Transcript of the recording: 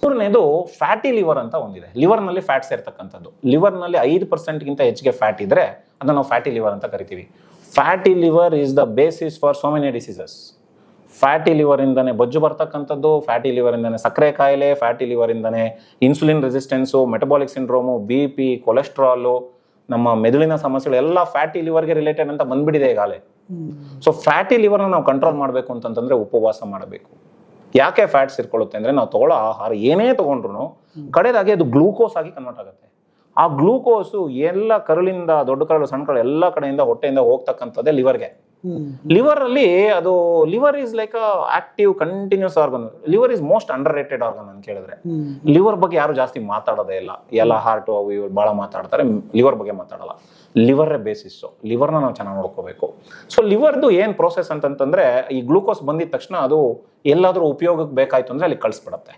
ಮೂರನೇದು fatty liver ಅಂತ ಒಂದಿದೆ. ಲಿವರ್ನಲ್ಲಿ ಫ್ಯಾಟ್ಸ್ ಇರ್ತಕ್ಕಂಥದ್ದು. ಲಿವರ್ನಲ್ಲಿ 5%ಗಿಂತ ಹೆಚ್ಚಿಗೆ ಫ್ಯಾಟ್ ಇದ್ರೆ ಅದನ್ನು ನಾವು ಫ್ಯಾಟಿ ಲಿವರ್ ಅಂತ ಕರಿತೀವಿ. Fatty liver is the basis for so many diseases. Fatty liver ಇಂದಾನೆ ಬೊಜ್ಜು ಬರ್ತಕ್ಕಂಥದ್ದು, ಫ್ಯಾಟಿ ಲಿವರ್ ಇಂದಾನೆ ಸಕ್ಕರೆ ಕಾಯಿಲೆ, ಫ್ಯಾಟಿ ಲಿವರ್ ಇಂದಾನೆ insulin resistance, metabolic syndrome, BP, cholesterol, ನಮ್ಮ ಮೆದುಳಿನ ಸಮಸ್ಯೆಗಳು ಎಲ್ಲ ಫ್ಯಾಟಿ ಲಿವರ್ಗೆ ರಿಲೇಟೆಡ್ ಅಂತ ಬಂದ್ಬಿಟ್ಟಿದೆ ಈಗಾಗಲೇ. ಸೊ ಫ್ಯಾಟಿ ಲಿವರ್ನ ನಾವು ಕಂಟ್ರೋಲ್ ಮಾಡಬೇಕು ಅಂತಂದ್ರೆ ಉಪವಾಸ ಮಾಡಬೇಕು. ಯಾಕೆ ಫ್ಯಾಟ್ಸ್ ಇರ್ಕೊಳ್ಳುತ್ತೆ ಅಂದ್ರೆ ನಾವು ತಗೊಳ್ಳೋ ಆಹಾರ ಏನೇ ತಗೊಂಡ್ರು ಕಡೆದಾಗಿ ಅದು ಗ್ಲೂಕೋಸ್ ಆಗಿ ಕನ್ವರ್ಟ್ ಆಗುತ್ತೆ. ಆ ಗ್ಲೂಕೋಸು ಎಲ್ಲ ಕರುಳಿಂದ, ದೊಡ್ಡ ಕರಳು, ಸಣ್ಣ ಕರಳು ಎಲ್ಲ ಕಡೆಯಿಂದ ಹೊಟ್ಟೆಯಿಂದ ಹೋಗ್ತಕ್ಕಂಥದ್ದೇ ಲಿವರ್ಗೆ. ಲಿವರ್ ಅಲ್ಲಿ ಅದು liver is like active continuous organ. Liver is most underrated organ ಅಂತ ಕೇಳಿದ್ರೆ. ಲಿವರ್ ಬಗ್ಗೆ ಯಾರು ಜಾಸ್ತಿ ಮಾತಾಡೋದೇ ಇಲ್ಲ. ಎಲ್ಲ ಹಾರ್ಟ್ ಅವು ಇವ್ರು ಬಹಳ ಮಾತಾಡ್ತಾರೆ, ಲಿವರ್ ಬಗ್ಗೆ ಮಾತಾಡಲ್ಲ. Liver basis. ಲಿವರ್ನ ನಾವು ಚೆನ್ನಾಗಿ ನೋಡ್ಕೋಬೇಕು. ಸೊ ಲಿವರ್ದು ಏನ್ ಪ್ರೋಸೆಸ್ ಅಂತಂದ್ರೆ ಈ ಗ್ಲೂಕೋಸ್ ಬಂದಿದ ತಕ್ಷಣ ಅದು ಎಲ್ಲಾದ್ರೂ ಉಪಯೋಗಕ್ಕೆ ಬೇಕಾಯ್ತು ಅಂದ್ರೆ ಅಲ್ಲಿ ಕಳಿಸ್ಬಿಡತ್ತೆ.